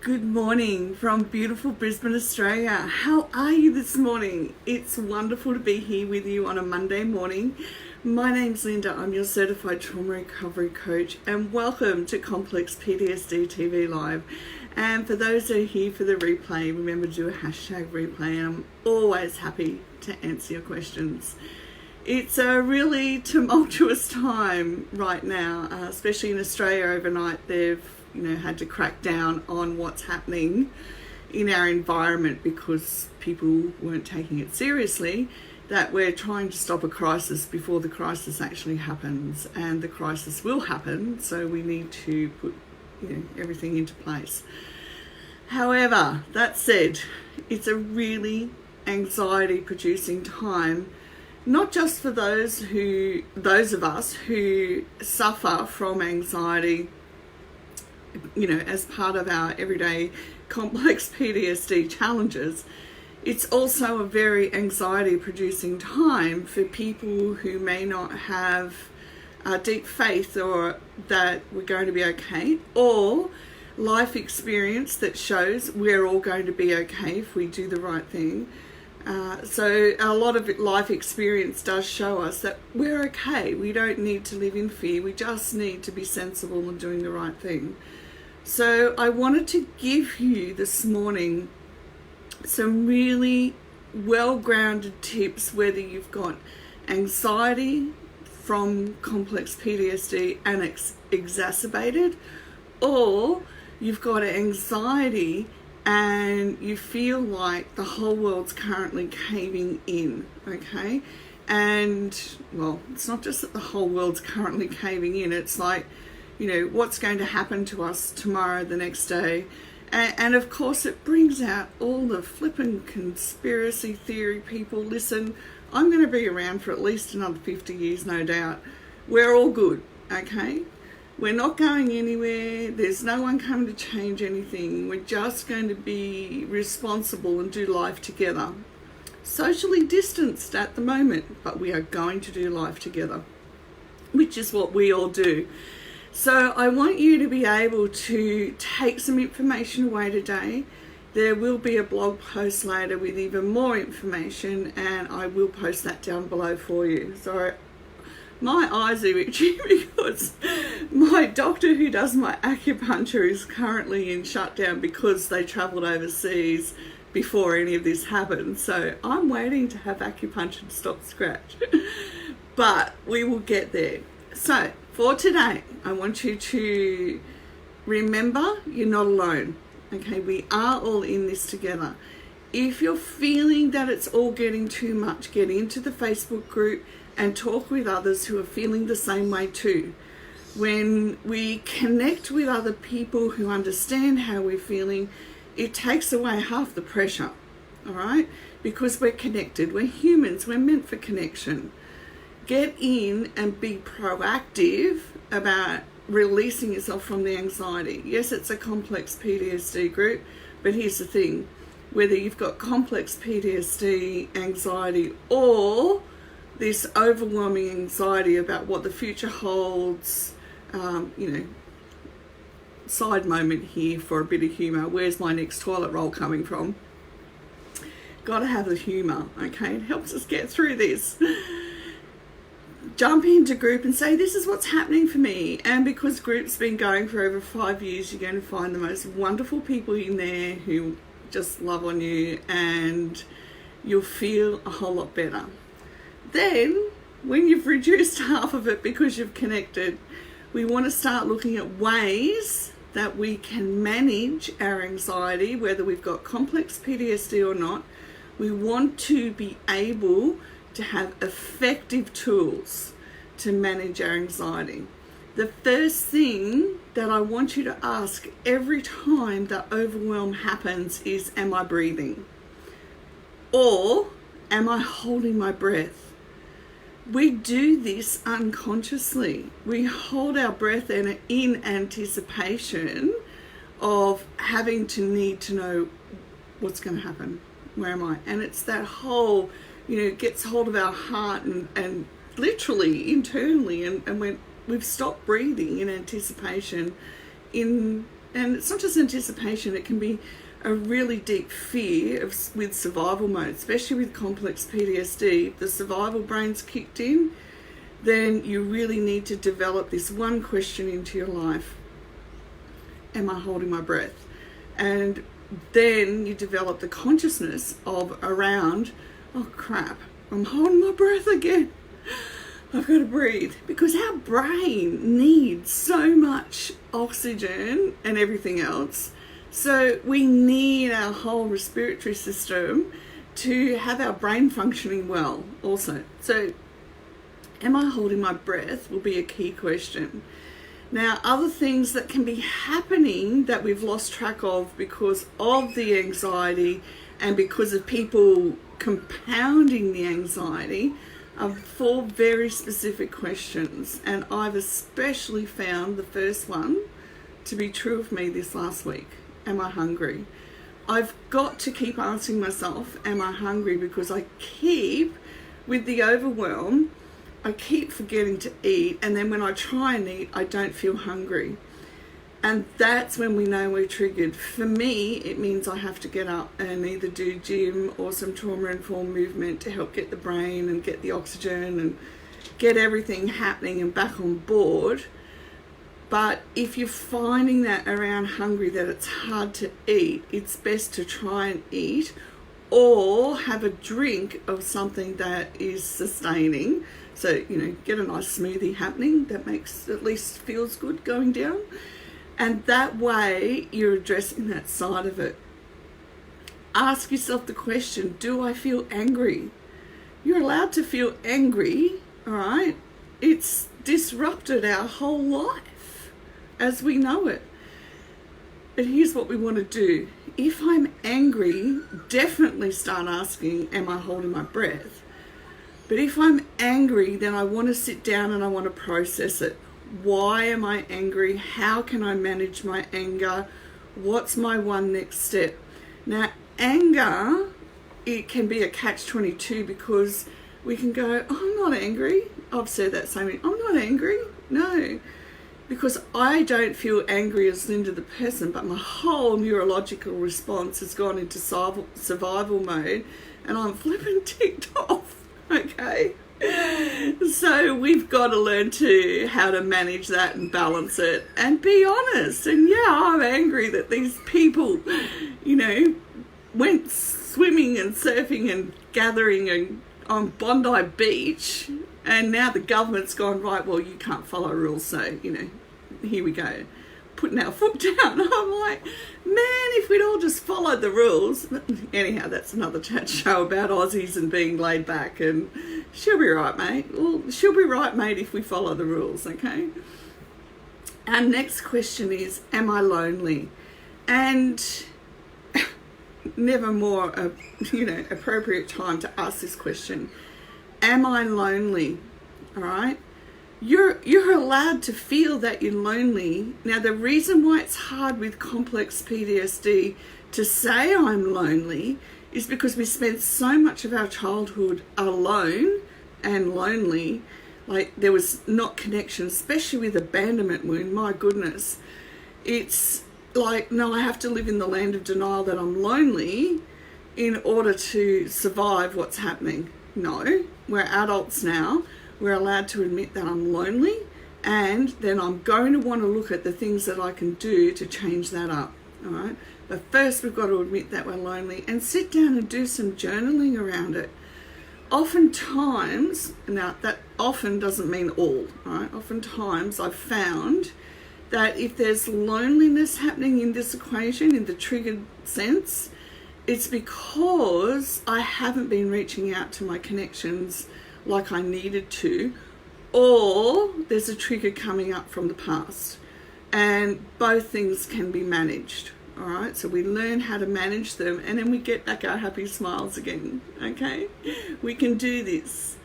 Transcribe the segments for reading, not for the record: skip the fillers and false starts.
Good morning from beautiful Brisbane, Australia. How are you this morning? It's wonderful to be here with you on a Monday morning. My name's Linda. I'm your certified trauma recovery coach, and welcome to Complex PTSD TV Live. And for those that are here for the replay, remember to do a hashtag replay, and I'm always happy to answer your questions. It's a really tumultuous time right now, especially in Australia. Overnight they've had to crack down on what's happening in our environment because people weren't taking it seriously, that we're trying to stop a crisis before the crisis actually happens, and the crisis will happen, so we need to put everything into place. However, that said, it's a really anxiety producing time, not just for those of us who suffer from anxiety as part of our everyday complex PTSD challenges. It's also a very anxiety producing time for people who may not have a deep faith or that we're going to be okay, or life experience that shows we're all going to be okay if we do the right thing. So a lot of life experience does show us that we're okay. We don't need to live in fear. We just need to be sensible and doing the right thing. So I wanted to give you this morning some really well-grounded tips, whether you've got anxiety from complex PTSD and it's exacerbated, or you've got anxiety and you feel like the whole world's currently caving in, okay? And, well, it's not just that the whole world's currently caving in, it's like, what's going to happen to us tomorrow, the next day. And of course, it brings out all the flippin' conspiracy theory people. Listen, I'm going to be around for at least another 50 years, no doubt. We're all good, okay? We're not going anywhere. There's no one coming to change anything. We're just going to be responsible and do life together. Socially distanced at the moment, but we are going to do life together, which is what we all do. So I want you to be able to take some information away today. There will be a blog post later with even more information, and I will post that down below for you. So my eyes are itchy because my doctor who does my acupuncture is currently in shutdown because they travelled overseas before any of this happened. So I'm waiting to have acupuncture to stop the scratch. But we will get there. So for today, I want you to remember you're not alone. Okay, we are all in this together. If you're feeling that it's all getting too much, get into the Facebook group and talk with others who are feeling the same way too. When we connect with other people who understand how we're feeling, it takes away half the pressure, all right? Because we're connected, we're humans, we're meant for connection. Get in and be proactive about releasing yourself from the anxiety. Yes, it's a complex PTSD group, but here's the thing. Whether you've got complex PTSD, anxiety, or this overwhelming anxiety about what the future holds, side moment here for a bit of humour. Where's my next toilet roll coming from? Got to have the humour, okay? It helps us get through this. Jump into group and say, this is what's happening for me. And because group's been going for over 5 years, you're going to find the most wonderful people in there who just love on you, and you'll feel a whole lot better. Then, when you've reduced half of it because you've connected, we want to start looking at ways that we can manage our anxiety, whether we've got complex PTSD or not. We want to be able to have effective tools to manage our anxiety. The first thing that I want you to ask every time that overwhelm happens is, am I breathing? Or am I holding my breath? We do this unconsciously. We hold our breath in anticipation of having to need to know what's going to happen. Where am I? And it's that whole, gets hold of our heart and literally internally, and when we've stopped breathing in anticipation, in And it's not just anticipation, it can be a really deep fear with survival mode, especially with complex PTSD. If the survival brain's kicked in, then you really need to develop this one question into your life. Am I holding my breath? And then you develop the consciousness of around, oh crap, I'm holding my breath again. I've got to breathe. Because our brain needs so much oxygen and everything else. So we need our whole respiratory system to have our brain functioning well also. So am I holding my breath will be a key question. Now, other things that can be happening that we've lost track of because of the anxiety and because of people compounding the anxiety are 4 very specific questions. And I've especially found the first one to be true of me this last week. Am I hungry? I've got to keep asking myself, am I hungry? Because I keep, with the overwhelm, I keep forgetting to eat, and then when I try and eat, I don't feel hungry. And that's when we know we're triggered. For me, it means I have to get up and either do gym or some trauma-informed movement to help get the brain and get the oxygen and get everything happening and back on board. But if you're finding that around hungry that it's hard to eat, it's best to try and eat or have a drink of something that is sustaining. So, get a nice smoothie happening that makes, at least feels good going down. And that way you're addressing that side of it. Ask yourself the question, do I feel angry? You're allowed to feel angry, all right? It's disrupted our whole life as we know it. But here's what we want to do. If I'm angry, definitely start asking, am I holding my breath? But if I'm angry, then I want to sit down and I want to process it. Why am I angry? How can I manage my anger? What's my one next step? Now, anger, it can be a catch-22 because we can go, oh, I'm not angry. I've said that same thing. I'm not angry. No. Because I don't feel angry as Linda the person, but my whole neurological response has gone into survival mode and I'm flipping ticked off, okay? So we've got to learn how to manage that and balance it and be honest. And yeah, I'm angry that these people, went swimming and surfing and gathering on Bondi Beach. And now the government's gone, right, well, you can't follow rules, so, here we go, putting our foot down. I'm like, man, if we'd all just followed the rules. Anyhow, that's another chat show about Aussies and being laid back, and she'll be right, mate. Well, she'll be right, mate, if we follow the rules, okay? Our next question is, am I lonely? And never more, appropriate time to ask this question. Am I lonely? All right. You're allowed to feel that you're lonely. Now, the reason why it's hard with complex PTSD to say I'm lonely is because we spent so much of our childhood alone and lonely. Like there was not connection, especially with abandonment wound. My goodness. It's like, no, I have to live in the land of denial that I'm lonely in order to survive what's happening. No, we're adults now. We're allowed to admit that I'm lonely, and then I'm going to want to look at the things that I can do to change that up, all right? But first we've got to admit that we're lonely and sit down and do some journaling around it. Oftentimes, now that often doesn't mean all right? Oftentimes I've found that if there's loneliness happening in this equation, in the triggered sense, it's because I haven't been reaching out to my connections like I needed to, or there's a trigger coming up from the past. And both things can be managed, all right? So we learn how to manage them and then we get back our happy smiles again, okay? We can do this.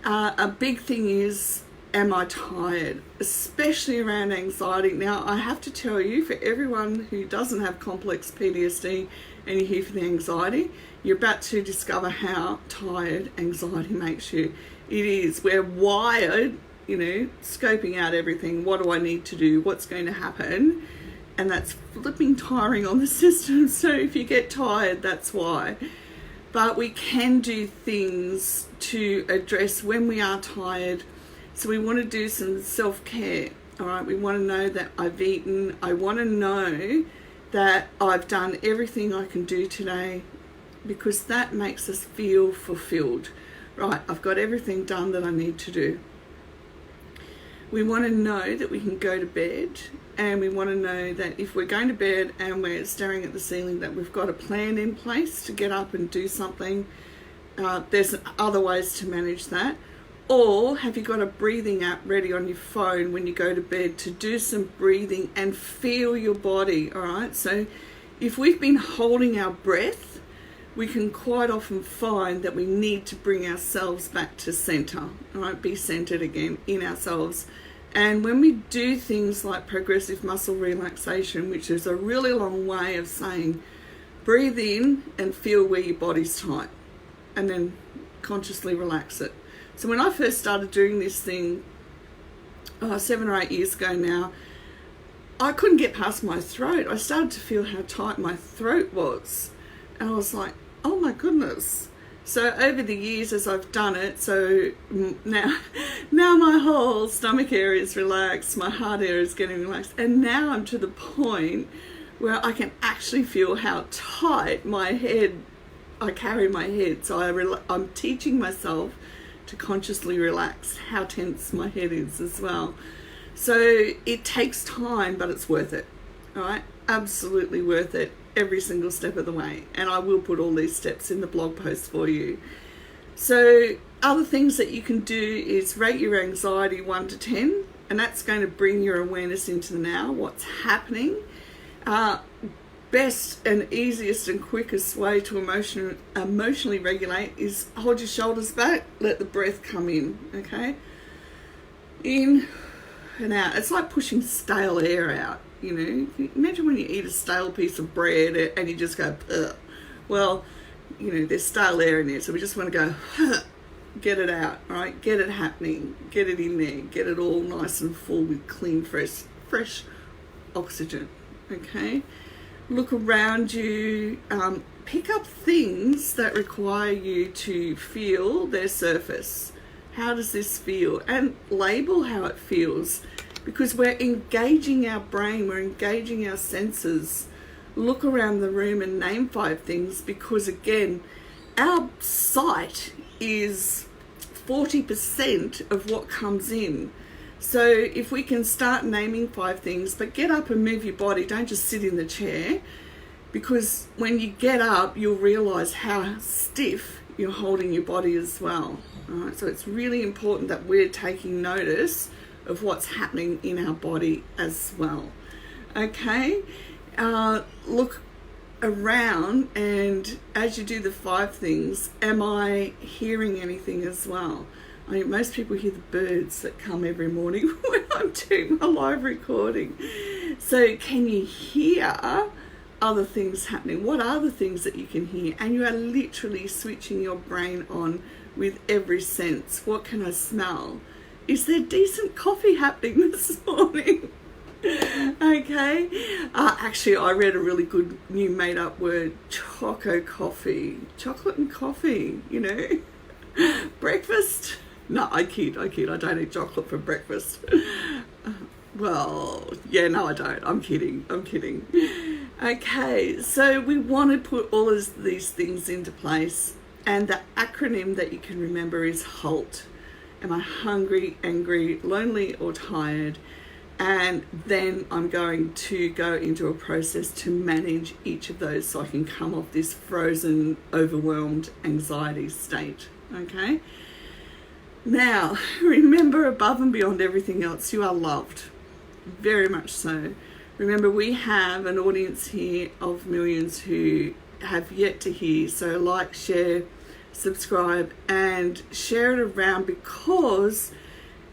A big thing is, am I tired? Especially around anxiety. Now, I have to tell you, for everyone who doesn't have complex PTSD and you're here for the anxiety, you're about to discover how tired anxiety makes you. It is. We're wired, scoping out everything. What do I need to do? What's going to happen? and that's flipping tiring on the system. So if you get tired, that's why. But we can do things to address when we are tired. So we want to do some self-care. All right, we want to know that I've eaten. I want to know that I've done everything I can do today, because that makes us feel fulfilled. Right, I've got everything done that I need to do. We want to know that we can go to bed, and we want to know that if we're going to bed and we're staring at the ceiling, that we've got a plan in place to get up and do something. There's other ways to manage that. Or have you got a breathing app ready on your phone when you go to bed to do some breathing and feel your body, all right? So if we've been holding our breath, we can quite often find that we need to bring ourselves back to center, all right? Be centered again in ourselves. And when we do things like progressive muscle relaxation, which is a really long way of saying breathe in and feel where your body's tight, and then consciously relax it. So when I first started doing this thing 7 or 8 years ago now, I couldn't get past my throat. I started to feel how tight my throat was. And I was like, oh my goodness. So over the years as I've done it, so now my whole stomach area is relaxed, my heart area is getting relaxed. And now I'm to the point where I can actually feel how tight I carry my head. So I'm teaching myself to consciously relax how tense my head is as well. So it takes time, but it's worth it. All right, absolutely worth it every single step of the way. And I will put all these steps in the blog post for you. So other things that you can do is rate your anxiety 1 to 10, and that's going to bring your awareness into the now, what's happening. Best and easiest and quickest way to emotionally regulate is hold your shoulders back, let the breath come in, okay? In and out. It's like pushing stale air out, you know? Imagine when you eat a stale piece of bread and you just go, ugh. Well, you know, there's stale air in there, so we just want to go, ugh, get it out, all right? Get it happening, get it in there, get it all nice and full with clean, fresh oxygen, okay? Look around you, pick up things that require you to feel their surface. How does this feel? And label how it feels, because we're engaging our brain, we're engaging our senses. Look around the room and name 5 things, because again, our sight is 40% of what comes in. So if we can start naming 5 things, but get up and move your body, don't just sit in the chair, because when you get up, you'll realize how stiff you're holding your body as well. All right? So it's really important that we're taking notice of what's happening in our body as well. Okay, look around, and as you do the 5 things, am I hearing anything as well? I mean, most people hear the birds that come every morning when I'm doing my live recording. So can you hear other things happening? What are the things that you can hear? And you are literally switching your brain on with every sense. What can I smell? Is there decent coffee happening this morning? Okay. Actually, I read a really good new made-up word, choco coffee. Chocolate and coffee, you know. Breakfast. No, I kid. I don't eat chocolate for breakfast. Well, yeah, no, I don't. I'm kidding. Okay, so we want to put all of these things into place. And the acronym that you can remember is HALT. Am I hungry, angry, lonely, or tired? And then I'm going to go into a process to manage each of those so I can come off this frozen, overwhelmed anxiety state. Okay? Now, remember, above and beyond everything else, you are loved. Very much so. Remember, we have an audience here of millions who have yet to hear. So like, share, subscribe, and share it around, because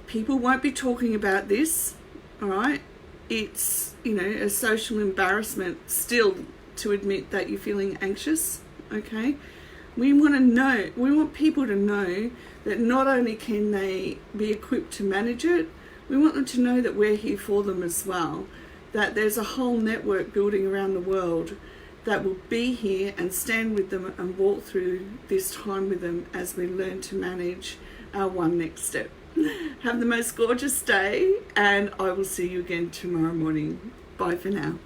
people won't be talking about this, all right? It's, you know, a social embarrassment still to admit that you're feeling anxious, okay? We want people to know that not only can they be equipped to manage it, we want them to know that we're here for them as well. that there's a whole network building around the world that will be here and stand with them and walk through this time with them as we learn to manage our one next step. Have the most gorgeous day, and I will see you again tomorrow morning. Bye for now.